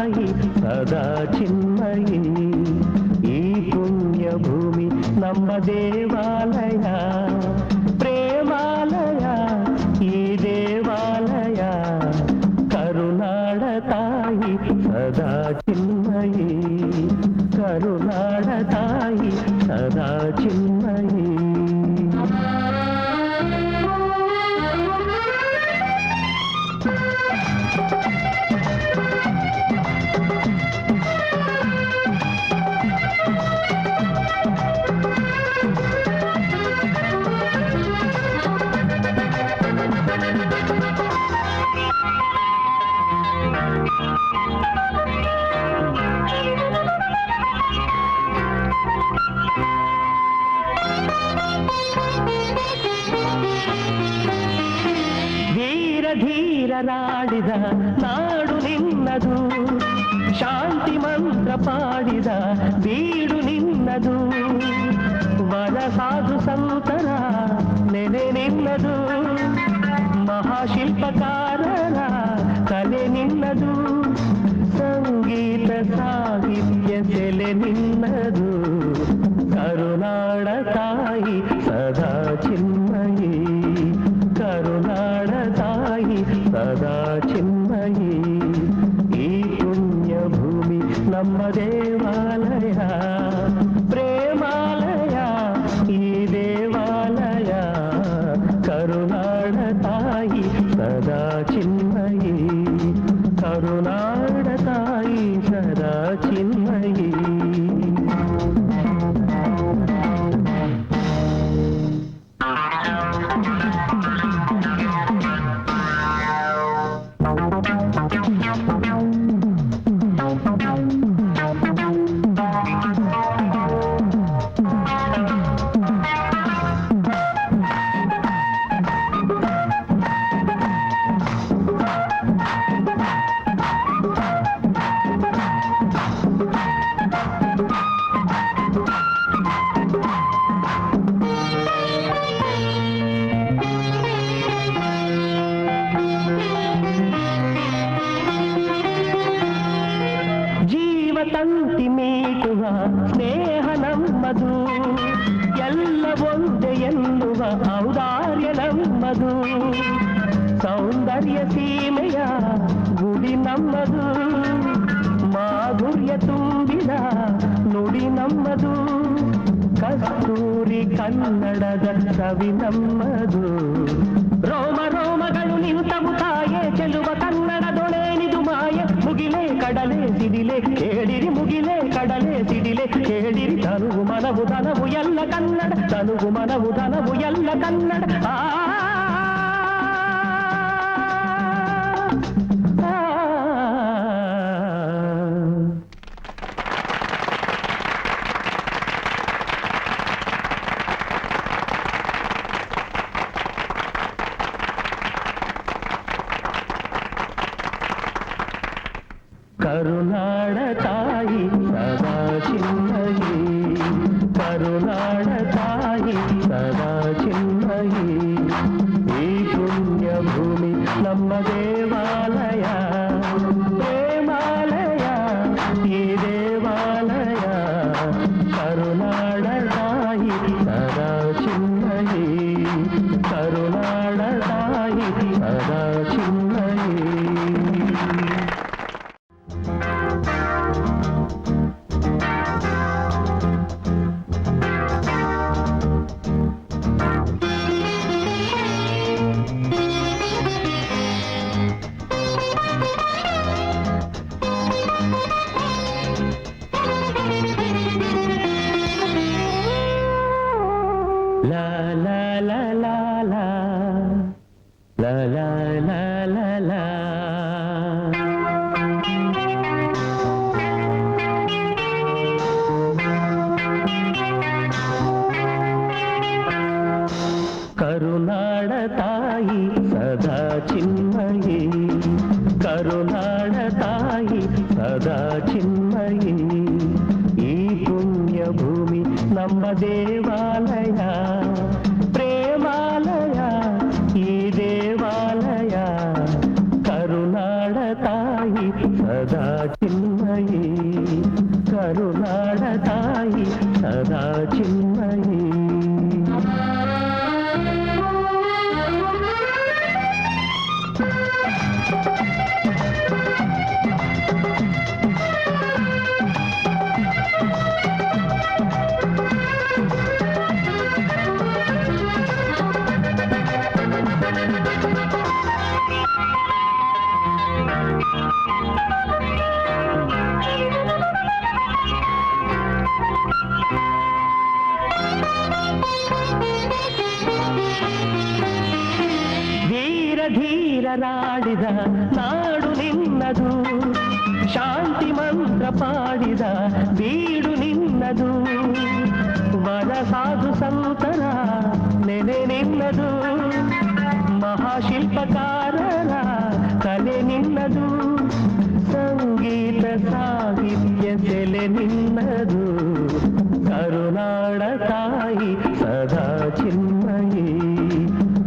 ತಾಯಿ ಸದಾ ಚಿನ್ಮಯಿ. ಈ ಪುಣ್ಯ ಭೂಮಿ ನಮ್ಮ ದೇವಾಲಯ, ಪ್ರೇಮಾಲಯ ಈ ದೇವಾಲಯ. ಕರುನಾಡ ತಾಯಿ ಸದಾ ಚಿನ್ಮಯಿ, ಕರುನಾಡ ತಾಯಿ ಸದಾ ಚಿನ್ಮಯಿ. ಧೀರರಾಡಿದ ನಾಡು ನಿನ್ನದು, ಶಾಂತಿ ಮಂತ್ರ ಪಾಡಿದ ಬೀಡು ನಿನ್ನದು. ವರ ಸಾಧು ಸಂತರ ನೆನೆ ನಿನ್ನದು, ಮಹಾಶಿಲ್ಪಕಾರರ ಕಲೆ ನಿನ್ನದು. ಸಂಗೀತ ಸಾಹಿತ್ಯ ಸೆಲೆ ನಿನ್ನದು. ಕರುನಾಡ ತಾಯಿ ಸದಾ ಚಿನ್ಮಯಿ, ಕರುನಾಡ ತಾಯಿ ಸದಾ ಚಿನ್ಮಯಿ. ಈ ಪುಣ್ಯ ಭೂಮಿ ನಮ್ಮ ದೇವಾಲಯ, ಪ್ರೇಮಾಲಯ ಈ ದೇವಾಲಯ. ಕರುನಾಡ ತಾಯಿ ಸದಾ ಚಿನ್ಮಯಿ, ಕರುನಾಡ ತಾಯಿ ಸದಾ ಚಿನ್ಮಯಿ. ತಂತಿ ಮೀಟುವ ಸ್ನೇಹ ನಮ್ಮದು, ಎಲ್ಲ ಒಂದೇ ಎನ್ನುವ ಔದಾರ್ಯ ನಮ್ಮದು. ಸೌಂದರ್ಯ ಸೀಮೆಯ ಗುಡಿ ನಮ್ಮದು, ಮಾಧುರ್ಯ ತುಂಬಿದ ನುಡಿ ನಮ್ಮದು. ಕಸ್ತೂರಿ ಕನ್ನಡದ ಕವಿ ನಮ್ಮದು. ರೋಮ ರೋಮಗಳು ನಿಂತವು ತಾಯೆ, ಚೆಲುವ ಕನ್ನಡದೊಳೇನಿದು ಮಾಯೆ. ಮುಗಿಲೆ ಕಡಲೆ ಸಿಡಿಲೆ ಕೇಳಿರಿ, ಮುಗಿಲೆ ಕಡಲೆ ಸಿಡಿಲೆ ಕೇಳಿರಿ. ತನುವು ಮನವು ಧನವು ಎಲ್ಲ ಕನ್ನಡ, ತನುವು ಮನವು ಧನವು ಎಲ್ಲ ಕನ್ನಡ. ಕರುನಾಡ ತಾಯಿ ಸದಾ ಚಿನ್ಮಯಿ, ಕರುನಾಡ ತಾಯಿ ಸದಾ ಚಿನ್ಮಯಿ. ಈ ಪುಣ್ಯ ಭೂಮಿ ನಮ್ಮ ದೇವಾಲಯ, ಪ್ರೇಮಾಲಯ ಈ ದೇವಾಲಯ. ಕರುನಾಡ ತಾಯಿ ಸದಾ ಚಿನ್ಮಯಿ, ಕರುನಾಡ ತಾಯಿ ಸದಾ ಚಿನ್ಮಯಿ. La la la la la, la la la la la. ಕರುನಾಡ ತಾಯಿ ಸದಾ ಚಿನ್ಮಯಿ, ಕರುನಾಡ ತಾಯಿ ಸದಾ ಚಿನ್ಮಯಿ. ಈ ಪುಣ್ಯ ಭೂಮಿ ನಮ್ಮ ದೇವಾಲಯ, ಪ್ರೇಮಾಲಯ ಈ ದೇವಾಲಯ. ಕರುನಾಡ ತಾಯಿ ಸದಾ ಚಿನ್ಮಯಿ. చిన్మయి కరుణాడ తాయి సదా చిన్మయి. ಧೀರರಾಡಿದ ನಾಡು ನಿನ್ನದು, ಶಾಂತಿ ಮಂತ್ರ ಪಾಡಿದ ಬೀಡು ನಿನ್ನದು, ವರ ಸಾಧು ಸಂತರ ನೆನೆ ನಿನ್ನದು, ಮಹಾಶಿಲ್ಪಕಾರರ ಕಲೆ ನಿನ್ನದು, ಸಂಗೀತ ಸಾಹಿತ್ಯ ಸೆಲೆ ನಿನ್ನದು, ಕರುನಾಡ ತಾಯಿ ಸದಾ ಚಿನ್ಮಯಿ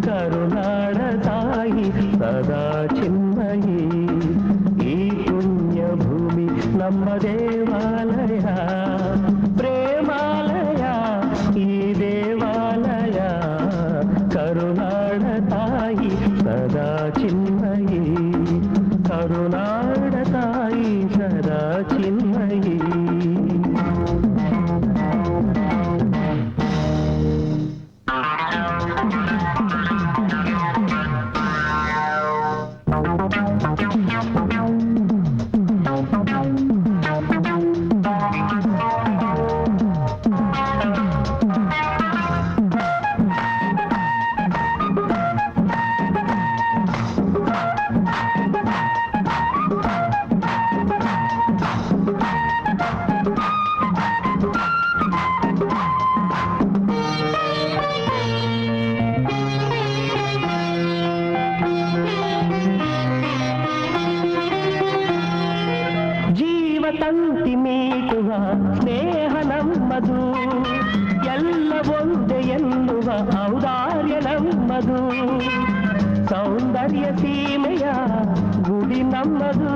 ಕರುನಾಡ ತಾಯಿ ಸದಾ ಚಿನ್ಮಯಿ. ಈ ಪುಣ್ಯ ಭೂಮಿ ನಮ್ಮ ದೇವಾಲಯ ಪ್ರೇಮಾಲಯ, ಈ ದೇವಾಲಯ ಕರುನಾಡ ತಾಯಿ ಸದಾ ಚಿನ್ಮಯಿ ಕರುನಾಡ ತಾಯಿ ಸದಾ ಚಿನ್ಮಯಿ. ತಂತಿ ಮೀಟುವ ಸ್ನೇಹ ನಮ್ಮದು, ಎಲ್ಲ ಒಂದೇ ಎನ್ನುವ ಔದಾರ್ಯ ನಮ್ಮದು, ಸೌಂದರ್ಯ ಸೀಮೆಯ ಗುಡಿ ನಮ್ಮದು,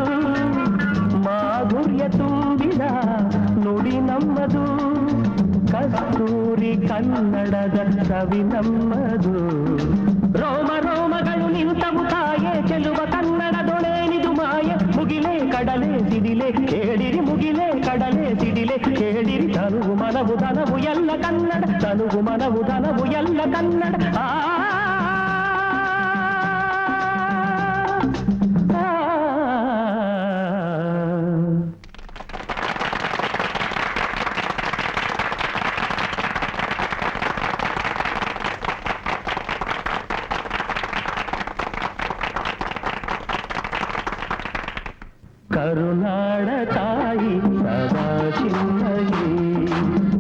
ಮಾಧುರ್ಯ ತುಂಬಿದ ನುಡಿ ನಮ್ಮದು, ಕಸ್ತೂರಿ ಕನ್ನಡದ ಸವಿ ನಮ್ಮದು, ರೋಮ ರೋಮಗಳು ನಿಂತವು ತಾಯೆ ಚೆಲುವ ಕನ್ನಡದೊಳೇನಿದು ಮಾಯೆ, ಮುಗಿಲೆ ಕಡಲೆ ಸಿಡಿಲೆ ಕೇಳಿರಿ ಮುಗಿಲೆ ಕಡಲೆ ಸಿಡಿಲೆ ಕೇಳಿರಿ, ತನುವು ಮನವು ಧನವು ಎಲ್ಲ ಕನ್ನಡ, ತನುವು ಮನವು ಧನವು ಎಲ್ಲ ಕನ್ನಡ. ಕರುನಾಡ ತಾಯಿ ಸದಾ ಚಿನ್ಮಯಿ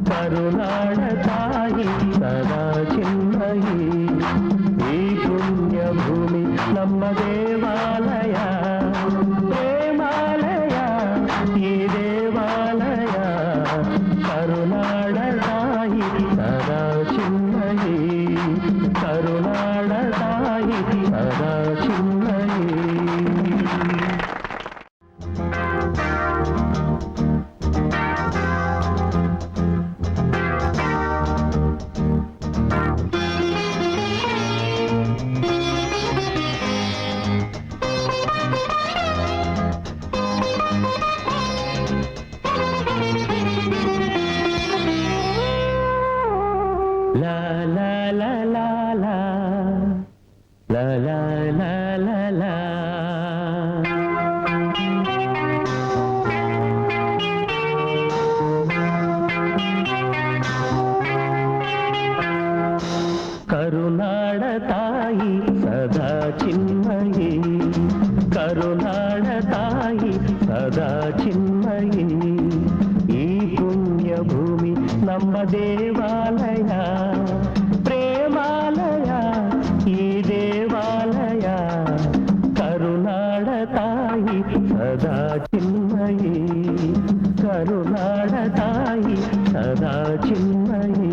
ಕರುನಾಡ ತಾಯಿ ಸದಾ ಚಿನ್ಮಯಿ. ಈ ಪುಣ್ಯ ಭೂಮಿ ನಮ್ಮ ದೇವಾಲಯ ಪ್ರೇಮಾಲಯ, ಈ ದೇವಾಲಯ ಕರುನಾಡ ತಾಯಿ ಸದಾ ಚಿನ್ಮಯಿ ಕರುನಾಡ ತಾಯಿ ಸದಾ ಚಿನ್ಮಯಿ. La la la la la la la la la la. ಕರುನಾಡ ತಾಯಿ ಸದಾ ಚಿನ್ಮಯಿ ಕರುನಾಡ ತಾಯಿ ಸದಾ ಚಿನ್ಮಯಿ. ಈ ಪುಣ್ಯ ಭೂಮಿ ನಮ್ಮ ದೇವಾಲಯ ಪ್ರೇಮಾಲಯ, ಈ ದೇವಾಲಯ ಕರುನಾಡ ತಾಯಿ ಸದಾ ಚಿನ್ಮಯಿ ಕರುನಾಡ ತಾಯಿ ಸದಾ ಚಿನ್ಮಯಿ.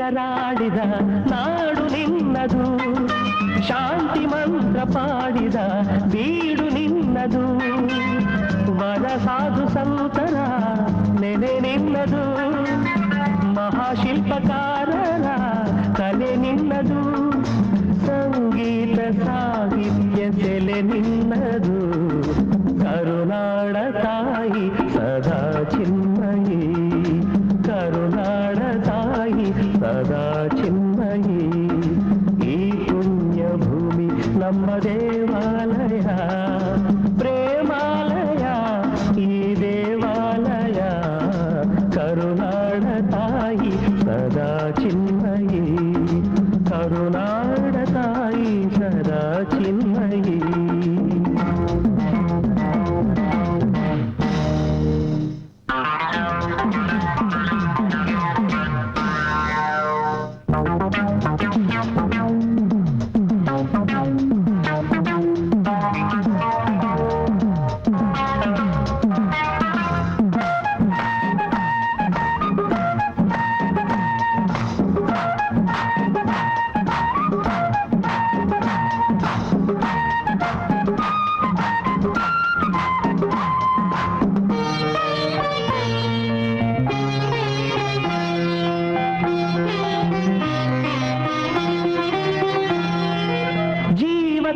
ಧೀರರಾಡಿದ ನಾಡು ನಿನ್ನದು, ಶಾಂತಿ ಮಂತ್ರ ಪಾಡಿದ ಬೀಡು ನಿನ್ನದು, ವರ ಸಾಧು ಸಂತರ ನೆನೆ ನಿನ್ನದು, ಮಹಾಶಿಲ್ಪಕಾರರ ಕಲೆ ನಿನ್ನದು, ಸಂಗೀತ ಸಾಹಿತ್ಯ ಸೆಲೆ ನಿನ್ನದು, ಕರುನಾಡ ತಾಯಿ ಸದಾ ಚಿನ್ಮಯಿ, ಕರುನಾಡ ತಾಯಿ ಸದಾ ಚಿನ್ಮಯಿ. ಈ ಪುಣ್ಯ ಭೂಮಿ ನಮ್ಮ ದೇವಾಲಯ, ಪ್ರೇಮಾಲಯ ಈ ದೇವಾಲಯ, ಕರುನಾಡ ತಾಯಿ ಸದಾ ಚಿನ್ಮಯಿ, ಕರುನಾಡ ತಾಯಿ ಸದಾ ಚಿನ್ಮಯಿ.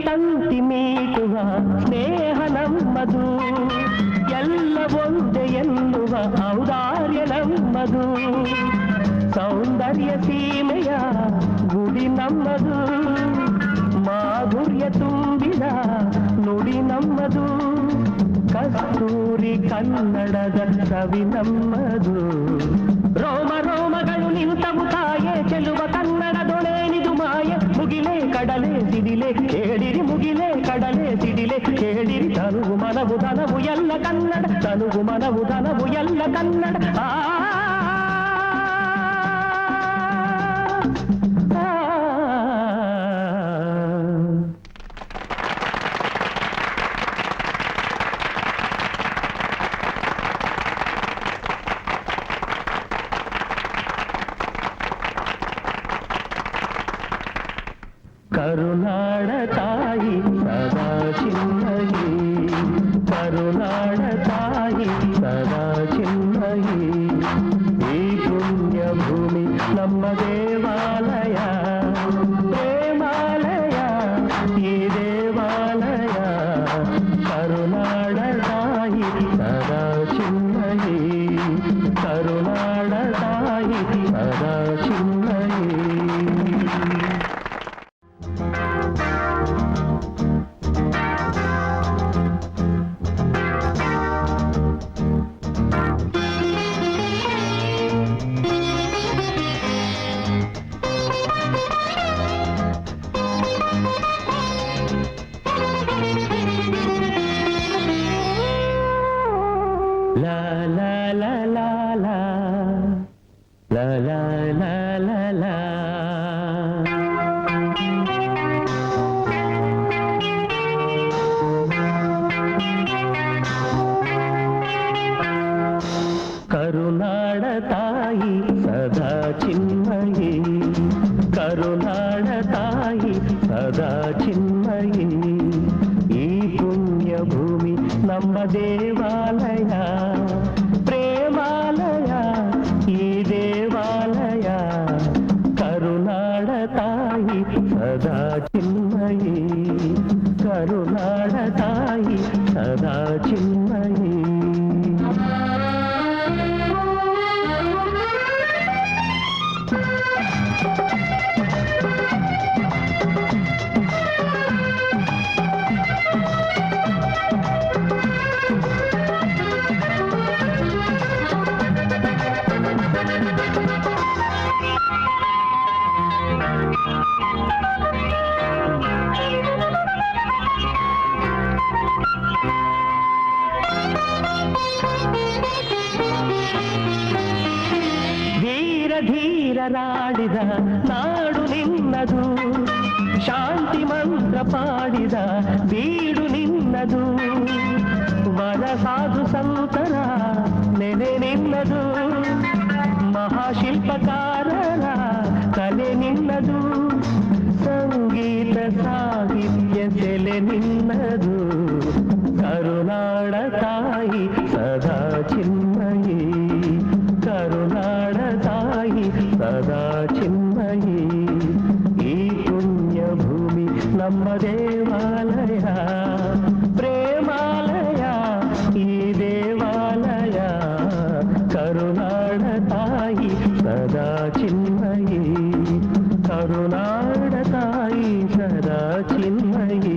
ತಂತಿ ಮೀಟುವ ಸ್ನೇಹ ನಮ್ಮದು, ಎಲ್ಲ ಒಂದೇ ಎನ್ನುವ ಔದಾರ್ಯ ನಮ್ಮದು, ಸೌಂದರ್ಯ ಸೀಮೆಯ ಗುಡಿ ನಮ್ಮದು, ಮಾಧುರ್ಯ ತುಂಬಿದ ನುಡಿ ನಮ್ಮದು, ಕಸ್ತೂರಿ ಕನ್ನಡದ ಕವಿ ನಮ್ಮದು, ರೋಮ ರೋಮಗಳು ನಿಂತವು ತಾಯೆ ಚೆಲುವ ಕನ್ನಡದೊಳೇನಿದು ಮಾಯೆ, ಮುಗಿಲೆ ಕಡಲೆ ಸಿಡಿಲೆ ಕೇಳಿರಿ, ಮುಗಿಲೆ ಕಡಲೆ ಸಿಡಿಲೆ ಕೇಳಿರಿ, ತನುವು ಮನವು ಧನವು ಎಲ್ಲ ಕನ್ನಡ, ತನುವು ಮನವು ಧನವು ಎಲ್ಲ ಕನ್ನಡ. ಕರುನಾಡ ತಾಯಿ ಸದಾ ಚಿನ್ಮಯಿ, ಕರುನಾಡ ತಾಯಿ ಸದಾ ಚಿನ್ಮಯಿ. ಈ ಪುಣ್ಯ ಭೂಮಿ ನಮ್ಮ ದೇವಾಲಯ, ಪ್ರೇಮಾಲಯ ಈ ದೇವಾಲಯ, ಕರುನಾಡ ತಾಯಿ ಸದಾ ಚಿನ್ಮಯಿ, ಕರುನಾಡ ತಾಯಿ ಸದಾ ಚಿನ್ಮಯಿ. La la la la la la la la la la. ಕರುನಾಡ ತಾಯಿ ಸದಾ ಚಿನ್ಮಯಿ, ಕರುನಾಡ ತಾಯಿ ಸದಾ ಚಿನ್ಮಯಿ. ಈ ಪುಣ್ಯ ಭೂಮಿ ನಮ್ಮ ದೇವಾಲಯ, ಪ್ರೇಮಾಲಯ ಈ ದೇವಾಲಯ, ಕರುನಾಡ ತಾಯಿ ಸದಾ ಚಿನ್ಮಯಿ, ಕರುನಾಡ ತಾಯಿ ಸದಾ ಚಿನ್ಮಯಿ. ಧೀರರಾಡಿದ ನಾಡು ನಿನ್ನದು, ಶಾಂತಿ ಮಂತ್ರ ಪಾಡಿದ ಬೀಡು ನಿನ್ನದು, ವರ ಸಾಧು ಸಂತರ ನೆನೆ ನಿನ್ನದು, ಮಹಾಶಿಲ್ಪಕಾರರ ಸಂಗೀತ ಸಾಹಿತ್ಯ ಸೆಲೆ ನಿನ್ನದು ಕರುನಾಡ ತಾಯಿ ಸದಾ ಚಿನ್ಮಯಿ ಕರುನಾಡ ತಾಯಿ ಸದಾ ಚಿನ್ಮಯಿ ಈ ಪುಣ್ಯ ಭೂಮಿ ನಮ್ಮ ದೇವಾಲಯ ಪ್ರೇಮಾಲಯ ಈ ದೇವಾಲಯ ಕರುನಾಡ ತಾಯಿ ಸದಾ ಚಿನ್ಮಯಿ ಕರುನಾಡ ತಾಯಿ ಸದಾ ಚಿನ್ಮಯಿ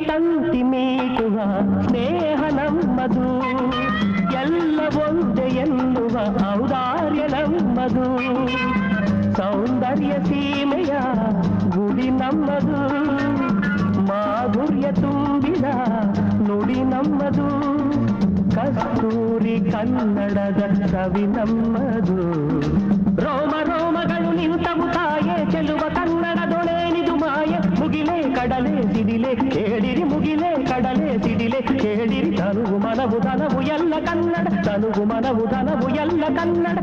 ತಂತಿ ಮೀಟುವ ಸ್ನೇಹ ನಮ್ಮದು ಎಲ್ಲ ಒಂದೇ ಎನ್ನುವ ಔದಾರ್ಯ ನಮ್ಮದು ಸೌಂದರ್ಯ ಸೀಮೆಯ ಗುಡಿ ನಮ್ಮದು ಮಾಧುರ್ಯ ತುಂಬಿದ ನುಡಿ ನಮ್ಮದು ಕಸ್ತೂರಿ ಕನ್ನಡದ ಕವಿ ನಮ್ಮದು ರೋಮ ರೋಮಗಳು ನಿಂತವು ತಾಯೆ ಚೆಲುವ ಕನ್ನಡದೊಳೇನಿದು ಮಾಯೆ ಮುಗಿಲೆ ಕಡಲೆ ಸಿಡಿಲೆ ಕೇಳಿರಿ ಮುಗಿಲೆ ಕಡಲೆ ಸಿಡಿಲೆ ಕೇಳಿರಿ ತನುವು ಮನವು ಧನವು ಎಲ್ಲ ಕನ್ನಡ ತನುವು ಮನವು ಧನವು ಎಲ್ಲ ಕನ್ನಡ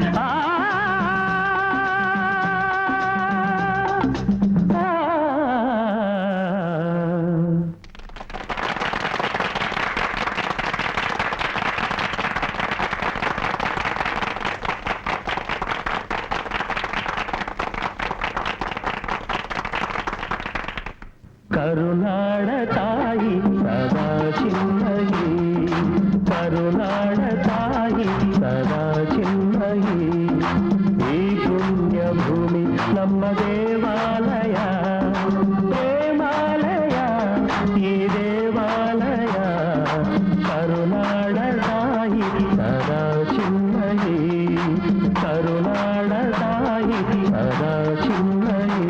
ಕರುನಾಡ ತಾಯಿ ಸದಾ ಚಿನ್ಮಯಿ ಕರುನಾಡ ತಾಯಿ ಸದಾ ಚಿನ್ಮಯಿ ಈ ಪುಣ್ಯ ಭೂಮಿ ನಮ್ಮ ದೇವಾಲಯ ಪ್ರೇಮಾಲಯ ಈ ದೇವಾಲಯ ಕರುನಾಡ ತಾಯಿ ಸದಾ ಚಿನ್ಮಯಿ ಕರುನಾಡ ತಾಯಿ ಸದಾ ಚಿನ್ಮಯಿ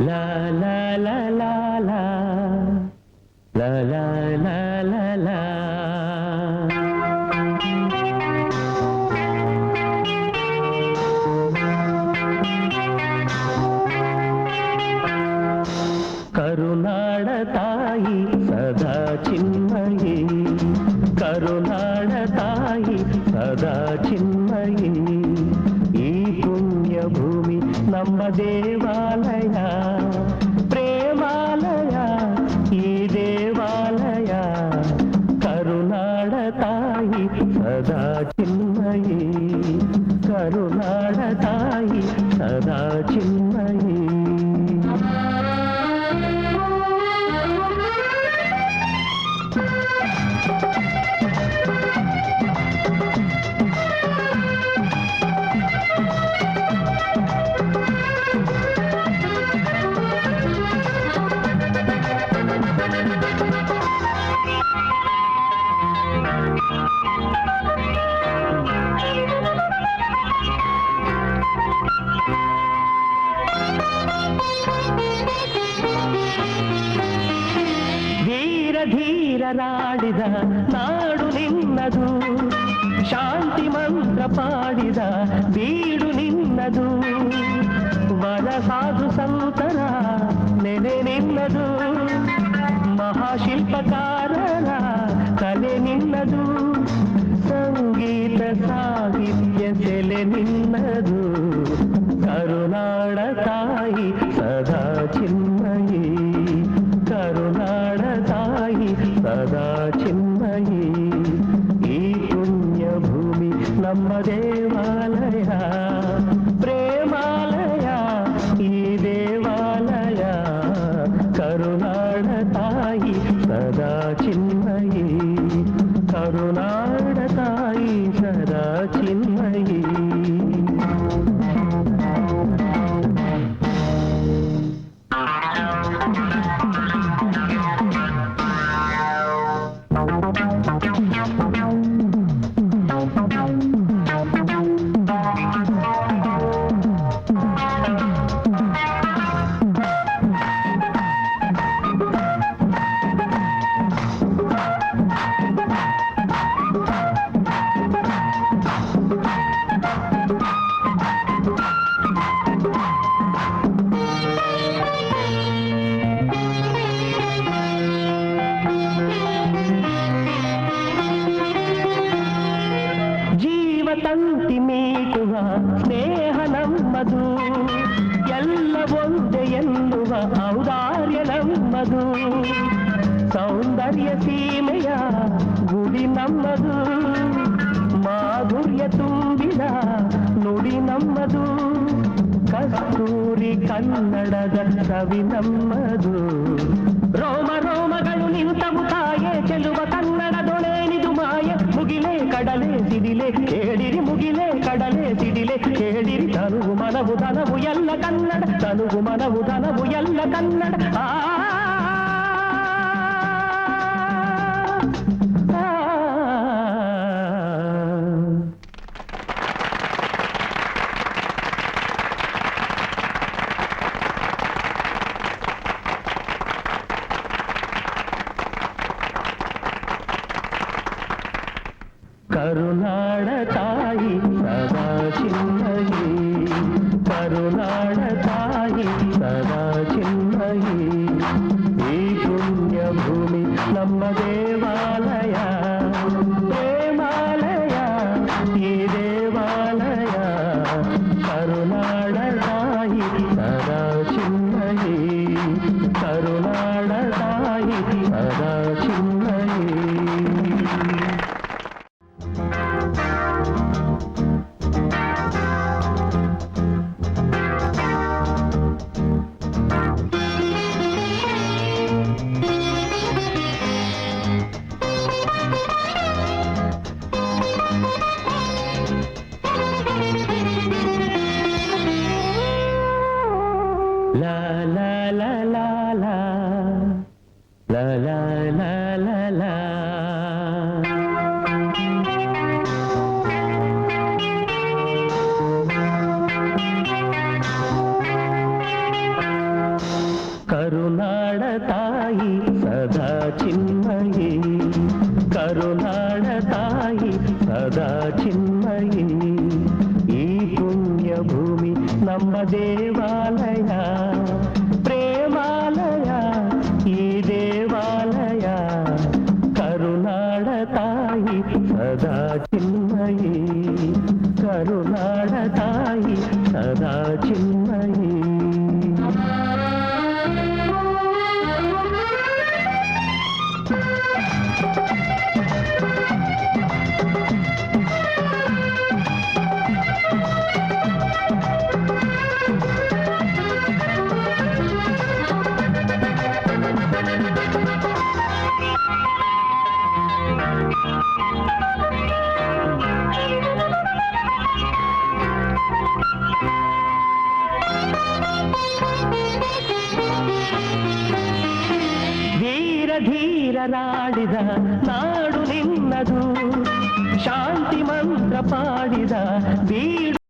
La la la la la la la la la la ಕರುನಾಡ ತಾಯಿ ಸದಾ ಚಿನ್ಮಯಿ ಕರುನಾಡ ತಾಯಿ ಸದಾ ಚಿನ್ಮಯಿ ಈ ಪುಣ್ಯ ಭೂಮಿ ನಮ್ಮ ದೇವಾಲಯ ಪ್ರೇಮಾಲಯ ಈ ದೇವಾಲಯ ಕರುನಾಡ ತಾಯಿ ಸದಾ ಚಿನ್ಮಯಿ ಕರುನಾಡ ತಾಯಿ ಸದಾ ಚಿನ್ಮಯಿ ಧೀರರಾಡಿದ ನಾಡು ನಿನ್ನದು ಶಾಂತಿ ಮಂತ್ರ ಪಾಡಿದ ಬೀಡು ನಿನ್ನದು ವರ ಸಾಧು ಸಂತರ ನೆನೆ ನಿನ್ನದು ಮಹಾಶಿಲ್ಪಕಾರರ ಕಲೆ ನಿನ್ನದು ಸಂಗೀತ ಸಾಹಿತ್ಯ ಸೆಲೆ ನಿನ್ನದು ಕರುನಾಡ ತಾಯಿ ಸದಾ ಚಿನ್ಮಯಿ ಕರುನಾಡ ತಾಯಿ ಸದಾ ಚಿನ್ಮಯಿ ಈ ಪುಣ್ಯ ಭೂಮಿ ದೇವಾಲಯ ಪ್ರೇಮಾಲಯ ಈ ದೇವಾಲಯ ಕರುನಾಡ ತಾಯಿ ಸದಾ ಚಿನ್ಮಯಿ ಕರುನಾಡ ತಾಯಿ ಸದಾ ಚಿನ್ಮಯಿ ತಂತಿ ಮೀಟುವ ಸ್ನೇಹ ನಮ್ಮದು ಎಲ್ಲ ಒಂದೇ ಎನ್ನುವ ಔದಾರ್ಯ ನಮ್ಮದು ಸೌಂದರ್ಯ ಸೀಮೆಯ ಗುಡಿ ನಮ್ಮದು ಮಾಧುರ್ಯ ತುಂಬಿದ ನುಡಿ ನಮ್ಮದು ಕಸ್ತೂರಿ ಕನ್ನಡದ ಕವಿ ನಮ್ಮದು ರೋಮ ರೋಮಗಳು ನಿಂತವು ತಾಯೇ ಚೆಲುವ ಕನ್ನಡದೊಳೇನಿದು ಮಾಯೆ ಮುಗಿಲೆ ಕಡಲೆ ಸಿಡಿಲೆ ಕೇಳಿರಿ ಮುಗಿಲೆ ಕಡಲೆ ಸಿಡಿಲೆ ಕೇಳಿರಿ ತನುವು ಮನವು ಧನವು ಎಲ್ಲ ಕನ್ನಡ ತನುವು ಮನವು ಧನವು ಎಲ್ಲ ಕನ್ನಡ ಕರುನಾಡ ತಾಯಿ ಸದಾ ಚಿನ್ಮಯಿ ಕರುನಾಡ ತಾಯಿ ಸದಾ ಚಿನ್ಮಯಿ ಈ ಪುಣ್ಯ ಭೂಮಿ ನಮ್ಮ ದೇವಾಲಯ ಪ್ರೇಮಾಲಯ ಈ ದೇವಾಲಯ ಕರುನಾಡ ತಾಯಿ ಸದಾ ಚಿನ್ಮಯಿ ಕರುನಾಡ ತಾಯಿ ಸದಾ ಚಿನ್ಮಯಿ La la la la la la la la la la ಕರುನಾಡ ತಾಯಿ ಸದಾ ಚಿನ್ಮಯಿ ಕರುನಾಡ ತಾಯಿ ಸದಾ ಚಿನ್ಮಯಿ ಈ ಪುಣ್ಯ ಭೂಮಿ ನಮ್ಮ ದೇವಾಲಯ ಪ್ರೇಮಾಲಯ ಈ ದೇವಾಲಯ ಕರುನಾಡ ತಾಯಿ ಸದಾ ಚಿನ್ಮಯಿ ಕರುನಾಡ ತಾಯಿ ಸದಾ ಚಿನ್ಮಯಿ ಧೀರ ಧೀರರಾಡಿದ ನಾಡು ನಿನ್ನದು ಶಾಂತಿ ಮಂತ್ರ ಪಾಡಿದ ಬೀಡು